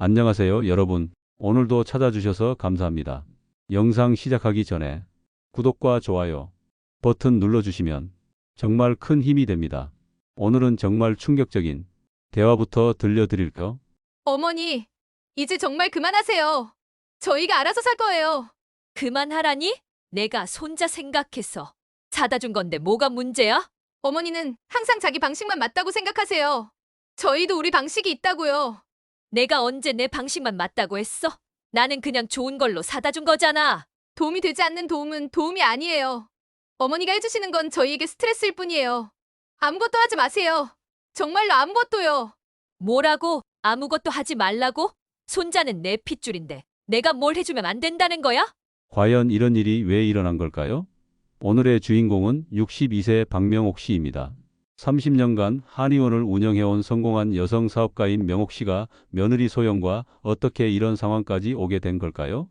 안녕하세요, 여러분. 오늘도 찾아주셔서 감사합니다. 영상 시작하기 전에 구독과 좋아요 버튼 눌러주시면 정말 큰 힘이 됩니다. 오늘은 정말 충격적인 대화부터 들려드릴까요? 어머니, 이제 정말 그만하세요. 저희가 알아서 살 거예요. 그만하라니? 내가 손자 생각해서 사다 준 건데 뭐가 문제야? 어머니는 항상 자기 방식만 맞다고 생각하세요. 저희도 우리 방식이 있다고요. 내가 언제 내 방식만 맞다고 했어? 나는 그냥 좋은 걸로 사다 준 거잖아. 도움이 되지 않는 도움은 도움이 아니에요. 어머니가 해주시는 건 저희에게 스트레스일 뿐이에요. 아무것도 하지 마세요. 정말로 아무것도요. 뭐라고? 아무것도 하지 말라고? 손자는 내 핏줄인데 내가 뭘 해주면 안 된다는 거야? 과연 이런 일이 왜 일어난 걸까요? 오늘의 주인공은 62세 박명옥 씨입니다. 30년간 한의원을 운영해온 성공한 여성 사업가인 명옥 씨가 며느리 소영과 어떻게 이런 상황까지 오게 된 걸까요?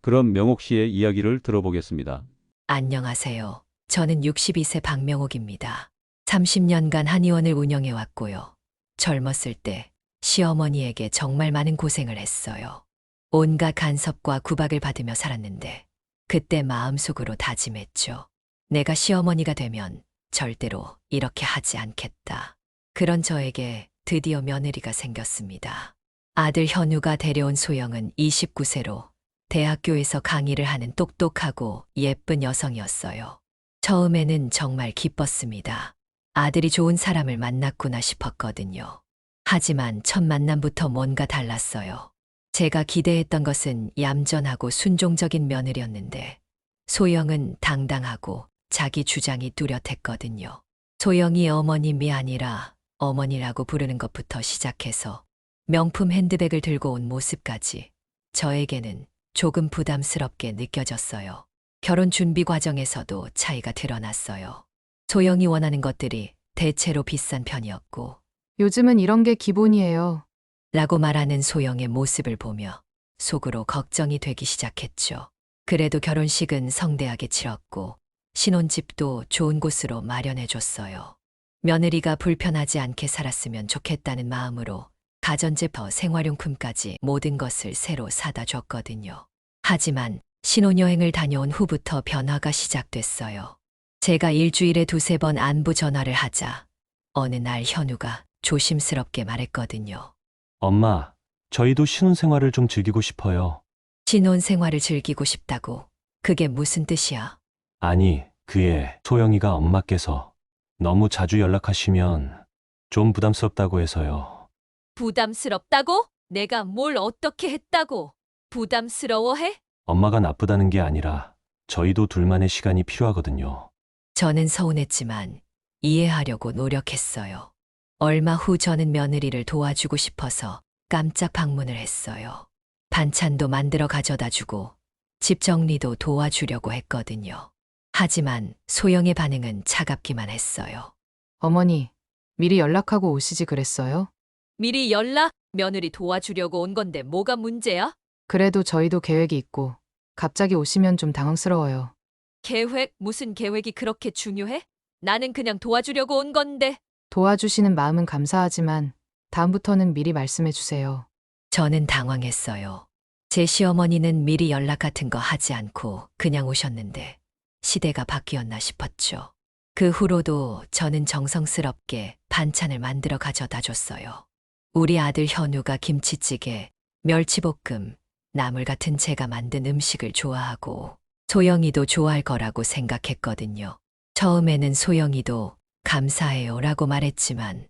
그럼 명옥 씨의 이야기를 들어보겠습니다. 안녕하세요. 저는 62세 박명옥입니다. 30년간 한의원을 운영해 왔고요. 젊었을 때 시어머니에게 정말 많은 고생을 했어요. 온갖 간섭과 구박을 받으며 살았는데 그때 마음속으로 다짐했죠. 내가 시어머니가 되면 절대로 이렇게 하지 않겠다. 그런 저에게 드디어 며느리가 생겼습니다. 아들 현우가 데려온 소영은 29세로 대학교에서 강의를 하는 똑똑하고 예쁜 여성이었어요. 처음에는 정말 기뻤습니다. 아들이 좋은 사람을 만났구나 싶었거든요. 하지만 첫 만남부터 뭔가 달랐어요. 제가 기대했던 것은 얌전하고 순종적인 며느리였는데 소영은 당당하고 자기 주장이 뚜렷했거든요. 소영이 어머님이 아니라 어머니라고 부르는 것부터 시작해서 명품 핸드백을 들고 온 모습까지 저에게는 조금 부담스럽게 느껴졌어요. 결혼 준비 과정에서도 차이가 드러났어요. 소영이 원하는 것들이 대체로 비싼 편이었고 요즘은 이런 게 기본이에요. 라고 말하는 소영의 모습을 보며 속으로 걱정이 되기 시작했죠. 그래도 결혼식은 성대하게 치렀고 신혼집도 좋은 곳으로 마련해줬어요. 며느리가 불편하지 않게 살았으면 좋겠다는 마음으로 가전제품, 생활용품까지 모든 것을 새로 사다 줬거든요. 하지만 신혼여행을 다녀온 후부터 변화가 시작됐어요. 제가 일주일에 두세 번 안부 전화를 하자 어느 날 현우가 조심스럽게 말했거든요. 엄마, 저희도 신혼생활을 좀 즐기고 싶어요. 신혼생활을 즐기고 싶다고? 그게 무슨 뜻이야? 아니, 그에 소영이가 엄마께서 너무 자주 연락하시면 좀 부담스럽다고 해서요. 부담스럽다고? 내가 뭘 어떻게 했다고? 부담스러워해? 엄마가 나쁘다는 게 아니라 저희도 둘만의 시간이 필요하거든요. 저는 서운했지만 이해하려고 노력했어요. 얼마 후 저는 며느리를 도와주고 싶어서 깜짝 방문을 했어요. 반찬도 만들어 가져다 주고 집 정리도 도와주려고 했거든요. 하지만 소영의 반응은 차갑기만 했어요. 어머니, 미리 연락하고 오시지 그랬어요? 미리 연락? 며느리 도와주려고 온 건데 뭐가 문제야? 그래도 저희도 계획이 있고 갑자기 오시면 좀 당황스러워요. 계획? 무슨 계획이 그렇게 중요해? 나는 그냥 도와주려고 온 건데. 도와주시는 마음은 감사하지만 다음부터는 미리 말씀해 주세요. 저는 당황했어요. 제 시어머니는 미리 연락 같은 거 하지 않고 그냥 오셨는데 시대가 바뀌었나 싶었죠. 그 후로도 저는 정성스럽게 반찬을 만들어 가져다 줬어요. 우리 아들 현우가 김치찌개, 멸치볶음, 나물 같은 제가 만든 음식을 좋아하고 소영이도 좋아할 거라고 생각했거든요. 처음에는 소영이도 감사해요라고 말했지만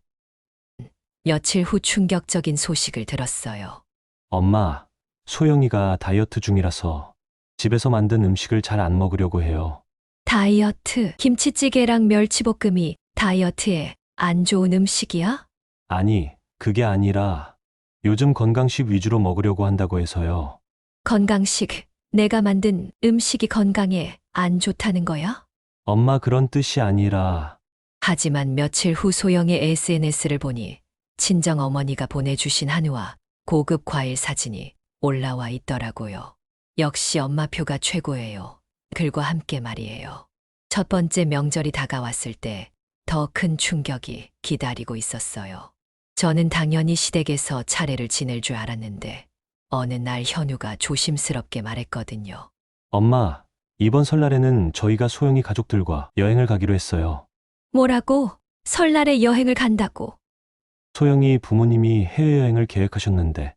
며칠 후 충격적인 소식을 들었어요. 엄마, 소영이가 다이어트 중이라서 집에서 만든 음식을 잘 안 먹으려고 해요. 다이어트? 김치찌개랑 멸치볶음이 다이어트에 안 좋은 음식이야? 아니, 그게 아니라 요즘 건강식 위주로 먹으려고 한다고 해서요. 건강식, 내가 만든 음식이 건강에 안 좋다는 거야? 엄마 그런 뜻이 아니라 하지만 며칠 후 소영의 SNS를 보니 친정 어머니가 보내주신 한우와 고급 과일 사진이 올라와 있더라고요. 역시 엄마표가 최고예요. 글과 함께 말이에요. 첫 번째 명절이 다가왔을 때 더 큰 충격이 기다리고 있었어요. 저는 당연히 시댁에서 차례를 지낼 줄 알았는데 어느 날 현우가 조심스럽게 말했거든요. 엄마, 이번 설날에는 저희가 소영이 가족들과 여행을 가기로 했어요. 뭐라고? 설날에 여행을 간다고? 소영이 부모님이 해외여행을 계획하셨는데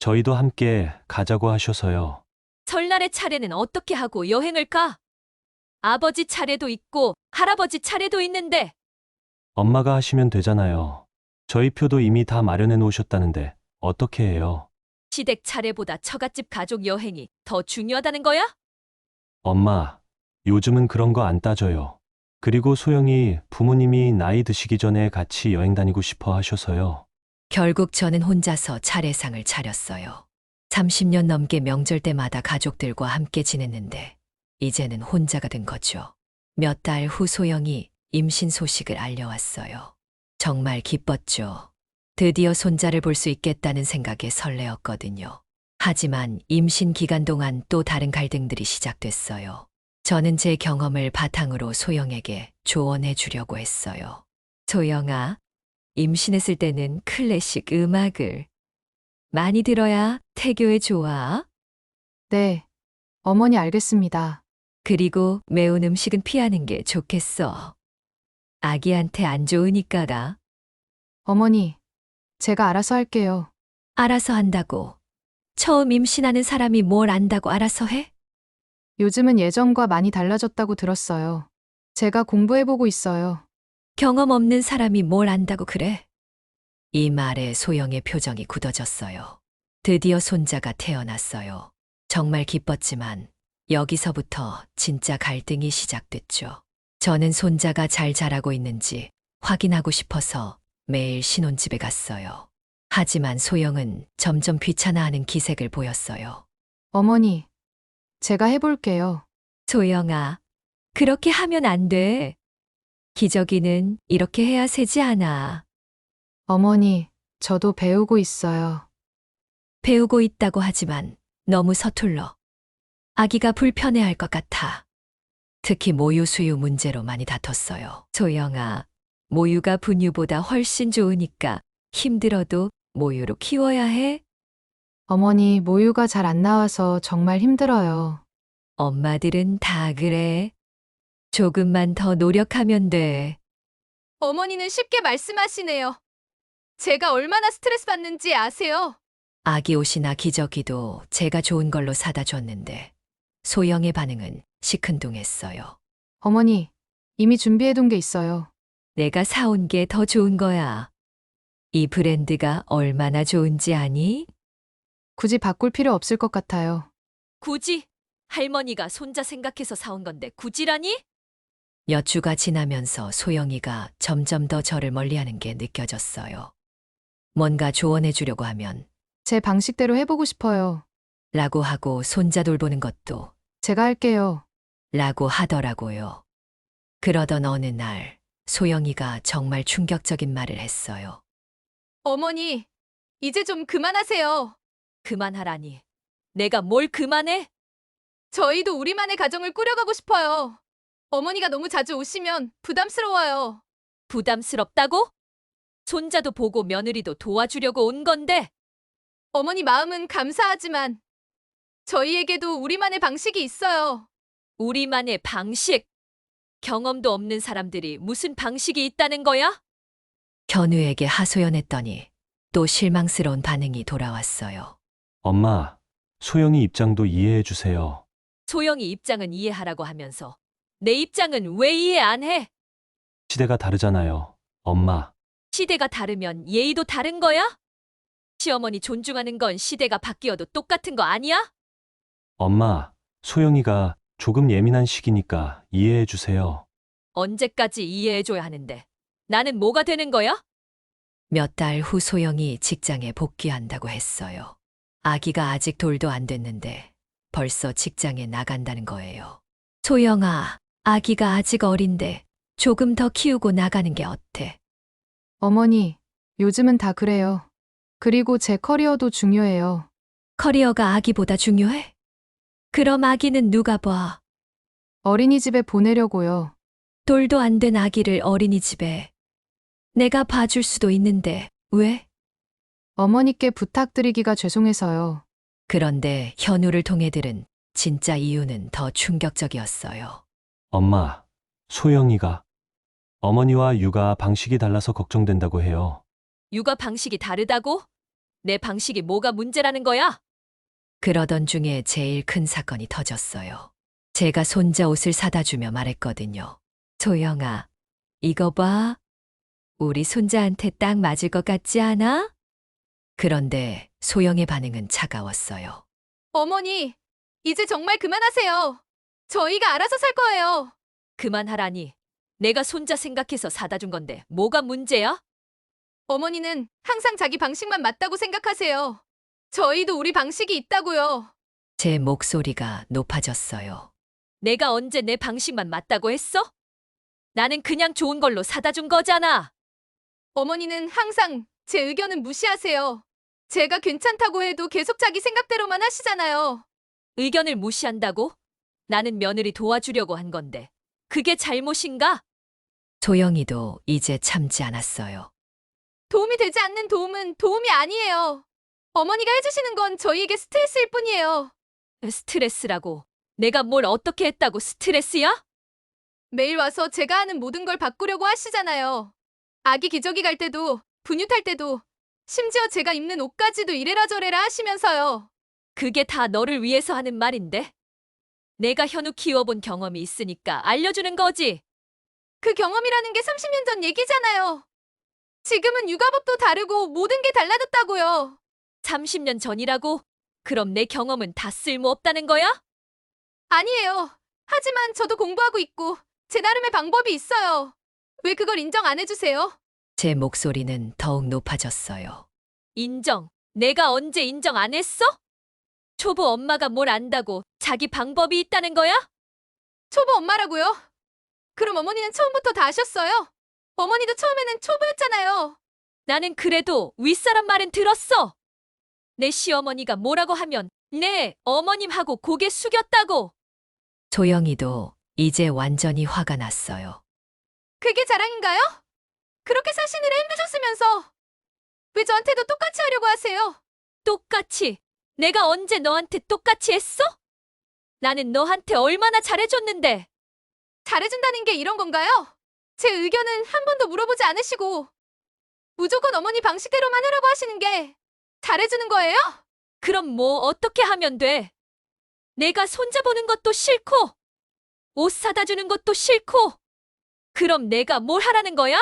저희도 함께 가자고 하셔서요. 설날의 차례는 어떻게 하고 여행을 가? 아버지 차례도 있고 할아버지 차례도 있는데. 엄마가 하시면 되잖아요. 저희 표도 이미 다 마련해 놓으셨다는데 어떻게 해요? 시댁 차례보다 처갓집 가족 여행이 더 중요하다는 거야? 엄마, 요즘은 그런 거 안 따져요. 그리고 소영이 부모님이 나이 드시기 전에 같이 여행 다니고 싶어 하셔서요. 결국 저는 혼자서 차례상을 차렸어요. 30년 넘게 명절 때마다 가족들과 함께 지냈는데 이제는 혼자가 된 거죠. 몇 달 후 소영이 임신 소식을 알려왔어요. 정말 기뻤죠. 드디어 손자를 볼 수 있겠다는 생각에 설레었거든요. 하지만 임신 기간 동안 또 다른 갈등들이 시작됐어요. 저는 제 경험을 바탕으로 소영에게 조언해 주려고 했어요. 소영아, 임신했을 때는 클래식 음악을 많이 들어야 태교에 좋아. 네. 어머니 알겠습니다. 그리고 매운 음식은 피하는 게 좋겠어. 아기한테 안 좋으니까라. 어머니, 제가 알아서 할게요. 알아서 한다고. 처음 임신하는 사람이 뭘 안다고 알아서 해? 요즘은 예전과 많이 달라졌다고 들었어요. 제가 공부해보고 있어요. 경험 없는 사람이 뭘 안다고 그래? 이 말에 소영의 표정이 굳어졌어요. 드디어 손자가 태어났어요. 정말 기뻤지만 여기서부터 진짜 갈등이 시작됐죠. 저는 손자가 잘 자라고 있는지 확인하고 싶어서 매일 신혼집에 갔어요. 하지만 소영은 점점 귀찮아하는 기색을 보였어요. 어머니, 제가 해볼게요. 소영아, 그렇게 하면 안 돼. 기저귀는 이렇게 해야 새지 않아. 어머니, 저도 배우고 있어요. 배우고 있다고 하지만 너무 서툴러. 아기가 불편해할 것 같아. 특히 모유 수유 문제로 많이 다퉜어요. 소영아, 모유가 분유보다 훨씬 좋으니까 힘들어도 모유로 키워야 해. 어머니, 모유가 잘 안 나와서 정말 힘들어요. 엄마들은 다 그래. 조금만 더 노력하면 돼. 어머니는 쉽게 말씀하시네요. 제가 얼마나 스트레스 받는지 아세요? 아기 옷이나 기저귀도 제가 좋은 걸로 사다 줬는데 소영의 반응은 시큰둥했어요. 어머니, 이미 준비해둔 게 있어요. 내가 사온 게 더 좋은 거야. 이 브랜드가 얼마나 좋은지 아니? 굳이 바꿀 필요 없을 것 같아요. 굳이? 할머니가 손자 생각해서 사온 건데 굳이라니? 몇 주가 지나면서 소영이가 점점 더 저를 멀리하는 게 느껴졌어요. 뭔가 조언해 주려고 하면 제 방식대로 해보고 싶어요. 라고 하고 손자 돌보는 것도 제가 할게요. 라고 하더라고요. 그러던 어느 날 소영이가 정말 충격적인 말을 했어요. 어머니, 이제 좀 그만하세요. 그만하라니. 내가 뭘 그만해? 저희도 우리만의 가정을 꾸려가고 싶어요. 어머니가 너무 자주 오시면 부담스러워요. 부담스럽다고? 손자도 보고 며느리도 도와주려고 온 건데. 어머니 마음은 감사하지만 저희에게도 우리만의 방식이 있어요. 우리만의 방식. 경험도 없는 사람들이 무슨 방식이 있다는 거야? 견우에게 하소연했더니 또 실망스러운 반응이 돌아왔어요. 엄마, 소영이 입장도 이해해 주세요. 소영이 입장은 이해하라고 하면서 내 입장은 왜 이해 안 해? 시대가 다르잖아요. 엄마, 시대가 다르면 예의도 다른 거야? 시어머니 존중하는 건 시대가 바뀌어도 똑같은 거 아니야? 엄마, 소영이가 조금 예민한 시기니까 이해해 주세요. 언제까지 이해해줘야 하는데 나는 뭐가 되는 거야? 몇 달 후 소영이 직장에 복귀한다고 했어요. 아기가 아직 돌도 안 됐는데 벌써 직장에 나간다는 거예요. 소영아, 아기가 아직 어린데 조금 더 키우고 나가는 게 어때? 어머니, 요즘은 다 그래요. 그리고 제 커리어도 중요해요. 커리어가 아기보다 중요해? 그럼 아기는 누가 봐? 어린이집에 보내려고요. 돌도 안 된 아기를 어린이집에. 내가 봐줄 수도 있는데 왜? 어머니께 부탁드리기가 죄송해서요. 그런데 현우를 통해 들은 진짜 이유는 더 충격적이었어요. 엄마, 소영이가 어머니와 육아 방식이 달라서 걱정된다고 해요. 육아 방식이 다르다고? 내 방식이 뭐가 문제라는 거야? 그러던 중에 제일 큰 사건이 터졌어요. 제가 손자 옷을 사다 주며 말했거든요. 소영아, 이거 봐. 우리 손자한테 딱 맞을 것 같지 않아? 그런데 소영의 반응은 차가웠어요. 어머니, 이제 정말 그만하세요. 저희가 알아서 살 거예요. 그만하라니. 내가 손자 생각해서 사다 준 건데 뭐가 문제야? 어머니는 항상 자기 방식만 맞다고 생각하세요. 저희도 우리 방식이 있다고요. 제 목소리가 높아졌어요. 내가 언제 내 방식만 맞다고 했어? 나는 그냥 좋은 걸로 사다 준 거잖아. 어머니는 항상 제 의견은 무시하세요. 제가 괜찮다고 해도 계속 자기 생각대로만 하시잖아요. 의견을 무시한다고? 나는 며느리 도와주려고 한 건데. 그게 잘못인가? 소영이도 이제 참지 않았어요. 도움이 되지 않는 도움은 도움이 아니에요. 어머니가 해주시는 건 저희에게 스트레스일 뿐이에요. 스트레스라고. 내가 뭘 어떻게 했다고 스트레스야? 매일 와서 제가 하는 모든 걸 바꾸려고 하시잖아요. 아기 기저귀 갈 때도, 분유탈 때도, 심지어 제가 입는 옷까지도 이래라 저래라 하시면서요. 그게 다 너를 위해서 하는 말인데. 내가 현우 키워본 경험이 있으니까 알려주는 거지. 그 경험이라는 게 30년 전 얘기잖아요. 지금은 육아법도 다르고 모든 게 달라졌다고요. 30년 전이라고? 그럼 내 경험은 다 쓸모없다는 거야? 아니에요. 하지만 저도 공부하고 있고 제 나름의 방법이 있어요. 왜 그걸 인정 안 해주세요? 제 목소리는 더욱 높아졌어요. 인정. 내가 언제 인정 안 했어? 초보 엄마가 뭘 안다고 자기 방법이 있다는 거야? 초보 엄마라고요? 그럼 어머니는 처음부터 다 아셨어요? 어머니도 처음에는 초보였잖아요. 나는 그래도 윗사람 말은 들었어. 내 시어머니가 뭐라고 하면 네, 어머님하고 고개 숙였다고. 소영이도 이제 완전히 화가 났어요. 그게 자랑인가요? 그렇게 사시느라 힘드셨으면서 왜 저한테도 똑같이 하려고 하세요? 똑같이. 내가 언제 너한테 똑같이 했어? 나는 너한테 얼마나 잘해줬는데. 잘해준다는 게 이런 건가요? 제 의견은 한 번도 물어보지 않으시고 무조건 어머니 방식대로만 하라고 하시는 게 잘해주는 거예요? 그럼 뭐 어떻게 하면 돼? 내가 손자 보는 것도 싫고, 옷 사다 주는 것도 싫고, 그럼 내가 뭘 하라는 거야?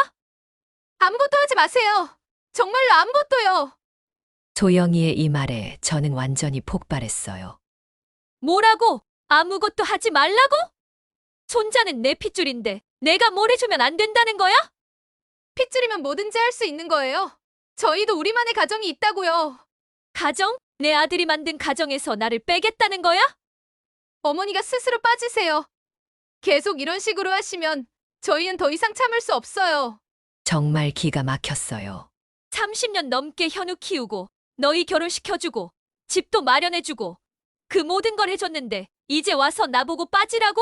아무것도 하지 마세요. 정말로 아무것도요. 소영이의 이 말에 저는 완전히 폭발했어요. 뭐라고? 아무것도 하지 말라고? 손자는 내 핏줄인데 내가 뭘 해주면 안 된다는 거야? 핏줄이면 뭐든지 할 수 있는 거예요. 저희도 우리만의 가정이 있다고요. 가정? 내 아들이 만든 가정에서 나를 빼겠다는 거야? 어머니가 스스로 빠지세요. 계속 이런 식으로 하시면 저희는 더 이상 참을 수 없어요. 정말 기가 막혔어요. 30년 넘게 현우 키우고 너희 결혼시켜주고 집도 마련해주고 그 모든 걸 해줬는데 이제 와서 나보고 빠지라고?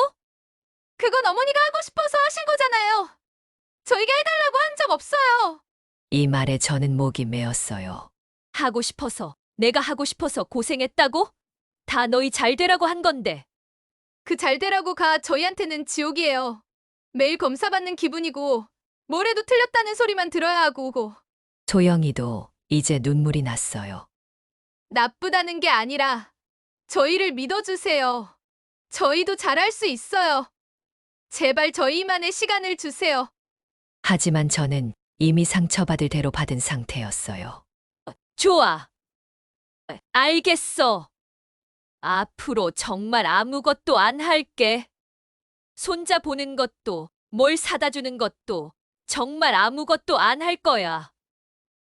그건 어머니가 하고 싶어서 하신 거잖아요. 저희가 해달라고 한 적 없어요. 이 말에 저는 목이 메었어요. 하고 싶어서, 내가 하고 싶어서 고생했다고? 다 너희 잘 되라고 한 건데. 그 잘되라고가 저희한테는 지옥이에요. 매일 검사받는 기분이고 뭘 해도 틀렸다는 소리만 들어야 하고 소영이도 이제 눈물이 났어요. 나쁘다는 게 아니라 저희를 믿어주세요. 저희도 잘할 수 있어요. 제발 저희만의 시간을 주세요. 하지만 저는 이미 상처받을 대로 받은 상태였어요. 좋아. 알겠어. 앞으로 정말 아무것도 안 할게. 손자 보는 것도, 뭘 사다 주는 것도, 정말 아무것도 안 할 거야.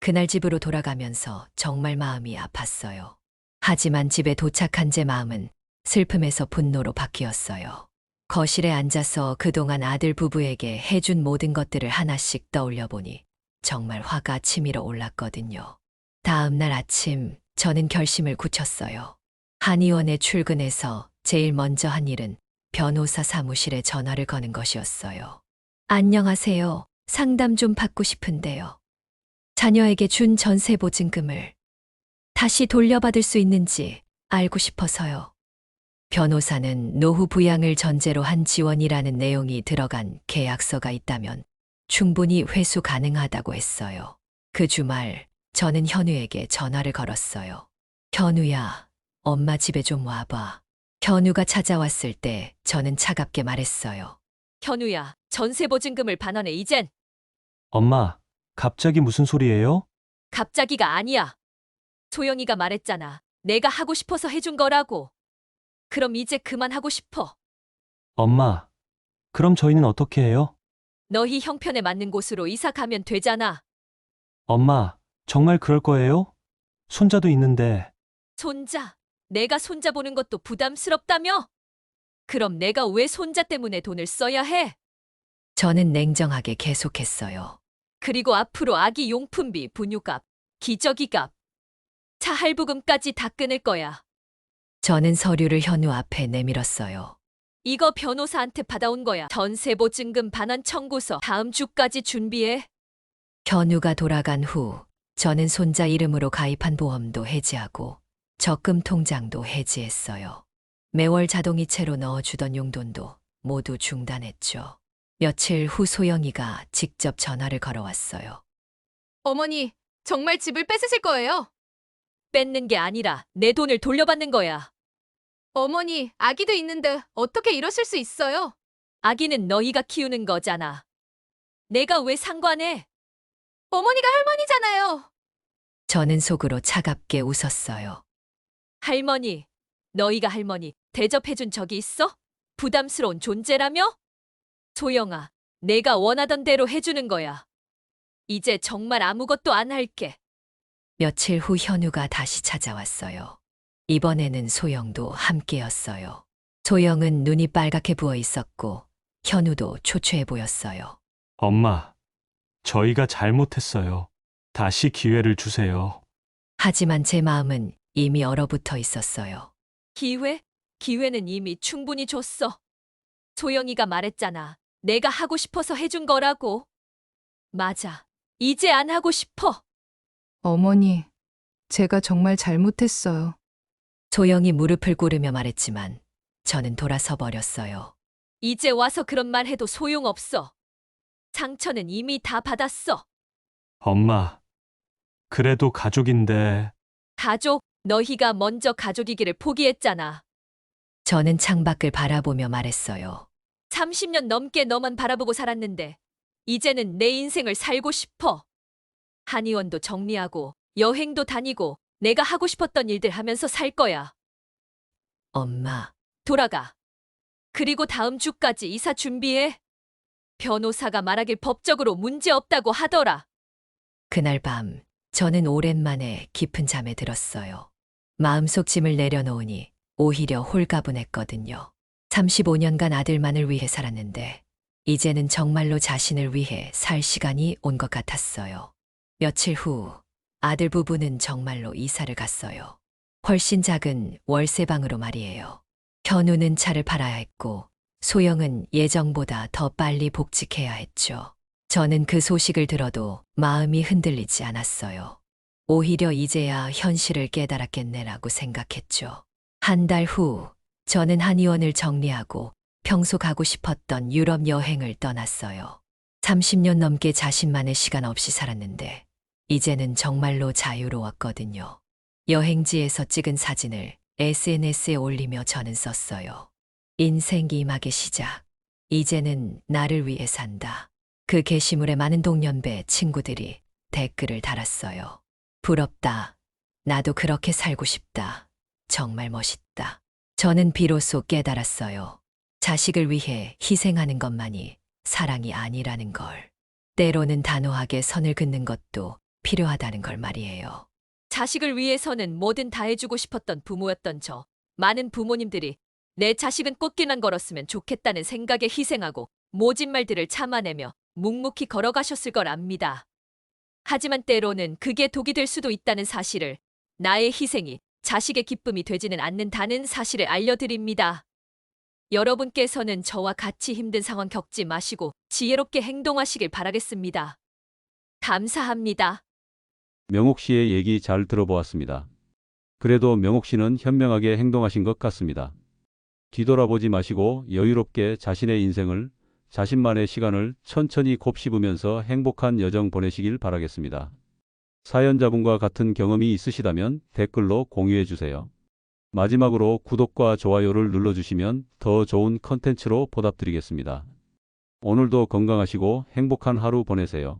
그날 집으로 돌아가면서 정말 마음이 아팠어요. 하지만 집에 도착한 제 마음은 슬픔에서 분노로 바뀌었어요. 거실에 앉아서 그동안 아들 부부에게 해준 모든 것들을 하나씩 떠올려 보니 정말 화가 치밀어 올랐거든요. 다음 날 아침 저는 결심을 굳혔어요. 한의원에 출근해서 제일 먼저 한 일은 변호사 사무실에 전화를 거는 것이었어요. 안녕하세요. 상담 좀 받고 싶은데요. 자녀에게 준 전세 보증금을 다시 돌려받을 수 있는지 알고 싶어서요. 변호사는 노후 부양을 전제로 한 지원이라는 내용이 들어간 계약서가 있다면 충분히 회수 가능하다고 했어요. 그 주말 저는 현우에게 전화를 걸었어요. 현우야, 엄마 집에 좀 와봐. 현우가 찾아왔을 때 저는 차갑게 말했어요. 현우야, 전세 보증금을 반환해 이젠. 엄마, 갑자기 무슨 소리예요? 갑자기가 아니야. 소영이가 말했잖아. 내가 하고 싶어서 해준 거라고. 그럼 이제 그만하고 싶어. 엄마, 그럼 저희는 어떻게 해요? 너희 형편에 맞는 곳으로 이사 가면 되잖아. 엄마, 정말 그럴 거예요? 손자도 있는데. 손자. 내가 손자 보는 것도 부담스럽다며? 그럼 내가 왜 손자 때문에 돈을 써야 해? 저는 냉정하게 계속했어요. 그리고 앞으로 아기 용품비, 분유값, 기저귀값, 차 할부금까지 다 끊을 거야. 저는 서류를 현우 앞에 내밀었어요. 이거 변호사한테 받아온 거야. 전세 보증금 반환 청구서 다음 주까지 준비해. 현우가 돌아간 후 저는 손자 이름으로 가입한 보험도 해지하고 적금 통장도 해지했어요. 매월 자동이체로 넣어주던 용돈도 모두 중단했죠. 며칠 후 소영이가 직접 전화를 걸어왔어요. 어머니, 정말 집을 뺏으실 거예요? 뺏는 게 아니라 내 돈을 돌려받는 거야. 어머니, 아기도 있는데 어떻게 이러실 수 있어요? 아기는 너희가 키우는 거잖아. 내가 왜 상관해? 어머니가 할머니잖아요. 저는 속으로 차갑게 웃었어요. 할머니, 너희가 할머니 대접해준 적이 있어? 부담스러운 존재라며? 소영아, 내가 원하던 대로 해주는 거야. 이제 정말 아무것도 안 할게. 며칠 후 현우가 다시 찾아왔어요. 이번에는 소영도 함께였어요. 소영은 눈이 빨갛게 부어 있었고 현우도 초췌해 보였어요. 엄마, 저희가 잘못했어요. 다시 기회를 주세요. 하지만 제 마음은 이미 얼어붙어 있었어요. 기회? 기회는 이미 충분히 줬어. 소영이가 말했잖아. 내가 하고 싶어서 해준 거라고. 맞아. 이제 안 하고 싶어. 어머니, 제가 정말 잘못했어요. 소영이 무릎을 꿇으며 말했지만 저는 돌아서 버렸어요. 이제 와서 그런 말 해도 소용없어. 상처는 이미 다 받았어. 엄마, 그래도 가족인데. 가족, 너희가 먼저 가족이기를 포기했잖아. 저는 창밖을 바라보며 말했어요. 30년 넘게 너만 바라보고 살았는데, 이제는 내 인생을 살고 싶어. 한의원도 정리하고, 여행도 다니고, 내가 하고 싶었던 일들 하면서 살 거야. 엄마, 돌아가. 그리고 다음 주까지 이사 준비해. 변호사가 말하길 법적으로 문제 없다고 하더라. 그날 밤 저는 오랜만에 깊은 잠에 들었어요. 마음속 짐을 내려놓으니 오히려 홀가분했거든요. 35년간 아들만을 위해 살았는데 이제는 정말로 자신을 위해 살 시간이 온 것 같았어요. 며칠 후 아들 부부는 정말로 이사를 갔어요. 훨씬 작은 월세방으로 말이에요. 현우는 차를 팔아야 했고 소영은 예정보다 더 빨리 복직해야 했죠. 저는 그 소식을 들어도 마음이 흔들리지 않았어요. 오히려 이제야 현실을 깨달았겠네라고 생각했죠. 한 달 후 저는 한의원을 정리하고 평소 가고 싶었던 유럽 여행을 떠났어요. 30년 넘게 자신만의 시간 없이 살았는데 이제는 정말로 자유로웠거든요. 여행지에서 찍은 사진을 SNS에 올리며 저는 썼어요. 인생 2막의 시작. 이제는 나를 위해 산다. 그 게시물에 많은 동년배 친구들이 댓글을 달았어요. 부럽다. 나도 그렇게 살고 싶다. 정말 멋있다. 저는 비로소 깨달았어요. 자식을 위해 희생하는 것만이 사랑이 아니라는 걸. 때로는 단호하게 선을 긋는 것도 필요하다는 걸 말이에요. 자식을 위해서는 뭐든 다 해주고 싶었던 부모였던 저. 많은 부모님들이 내 자식은 꽃길만 걸었으면 좋겠다는 생각에 희생하고 모진 말들을 참아내며 묵묵히 걸어가셨을 걸 압니다. 하지만 때로는 그게 독이 될 수도 있다는 사실을, 나의 희생이 자식의 기쁨이 되지는 않는다는 사실을 알려드립니다. 여러분께서는 저와 같이 힘든 상황 겪지 마시고 지혜롭게 행동하시길 바라겠습니다. 감사합니다. 명옥 씨의 얘기 잘 들어보았습니다. 그래도 명옥 씨는 현명하게 행동하신 것 같습니다. 뒤돌아보지 마시고 여유롭게 자신의 인생을, 자신만의 시간을 천천히 곱씹으면서 행복한 여정 보내시길 바라겠습니다. 사연자분과 같은 경험이 있으시다면 댓글로 공유해 주세요. 마지막으로 구독과 좋아요를 눌러주시면 더 좋은 컨텐츠로 보답드리겠습니다. 오늘도 건강하시고 행복한 하루 보내세요.